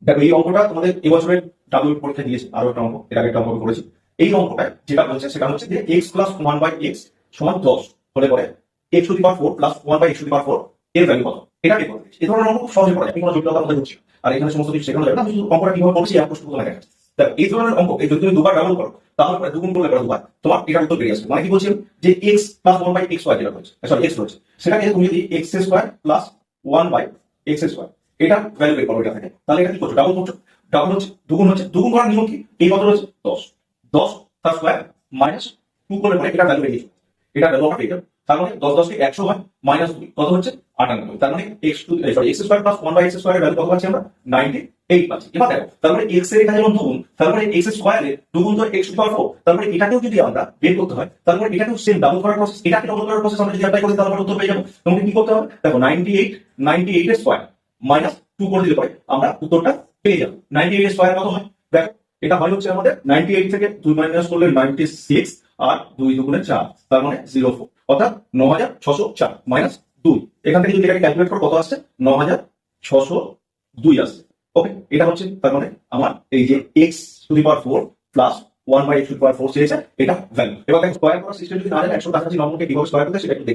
দেখো এই অঙ্কটা তোমাদের এবছরের ডাব্লিউ পরীক্ষা দিয়েছে, আরো একটা অঙ্ক, এর আগে একটা অঙ্ক করেছি। এই অঙ্কটা যেটা বলছে সেটা হচ্ছে যে x plus one by x সমান 10 হলে পরে x to the power 4 plus one by x to the power 4 এর ভ্যালু কত, এটা বের করতে। এই ধরনের অঙ্ক খুব সহজে করা যায়, কোনো জটিলতার মধ্যে হচ্ছে। আর এখানে সমস্ত কিছু শেখানো যাবে না, আমি শুধু অঙ্কটা কিভাবে করছি এক প্রশ্ন তোমাকে দেখাচ্ছি। দেখো এই ধরনের অঙ্ক যদি তুমি দুবার ব্যবহার করো, তাহলে পরে দুগুণ করলে পরে দুবার তোমার এটার উত্তর বেরিয়ে আসবে। মানে কি বলছি যে x plus one by x y যেটা রয়েছে, সরি এক্স রয়েছে, সেটাকে তুমি যদি x square plus one by x square এটা ভ্যালু বের করো, এটা থেকে তাহলে এটা কি করছো, ডাবল করছো। ডাবল হচ্ছে দ্বিগুণ, হচ্ছে দ্বিগুণ করার নিয়ম কি, এই কত রয়েছে 10, 10 তার স্কোয়ার মাইনাস 2 করলে পরে এটা ভ্যালু বেরিয়ে যাবে। এটা ভ্যালু আমরা পেয়ে যাবো। তার মানে 10 10 কে 100 হয়, মাইনাস 2 কত হচ্ছে 98। তার মানে x to sorry x square plus 1 by x স্কয়ারের ভ্যালু কত পাচ্ছি আমরা 98 পাচ্ছি। এবার দেখো তার মানে x এর এখানে যেমন দ্বিগুণ, তার মানে x স্কয়ারের দ্বিগুণ তো x টু দি পাওয়ার 4, তার মানে এটাকেও যদি আমরা বের করতে হয়, তার মানে এটাকেও সেম ডাবল করার প্রসেস, এটাকে ডাবল করার প্রসেস আমরা যদি অ্যাপ্লাই করি তাহলে আমরা উত্তর পেয়ে যাবো। তোমাকে কি করতে হবে, দেখো 98 এর স্কয়ার মাইনাস 2 করে দিলে পরে আমরা উত্তরটা পেয়ে যাবো। 98 এর স্কয়ার কত হয়, দেখো এটা হয় হচ্ছে আমাদের 98 থেকে 2 মাইনাস করলে 96 আর 2 দুগুণে 4, তার মানে 04, অর্থাৎ 9604 মাইনাস 2। এখান থেকে যদি এটাকে ক্যালকুলেট করো কত আসছে, 9602 আসছে। ওকে, এটা হচ্ছে তার মানে আমার এই যে x to the power 4 plus 1 by x to the power 4 চেয়েছে, এটা ভ্যালু। এবার দেখো স্কয়ার করার সিস্টেম যদি না জানো, 100 কাছাকাছি নম্বরকে কিভাবে স্কয়ার করতে সেটা একটু দেখে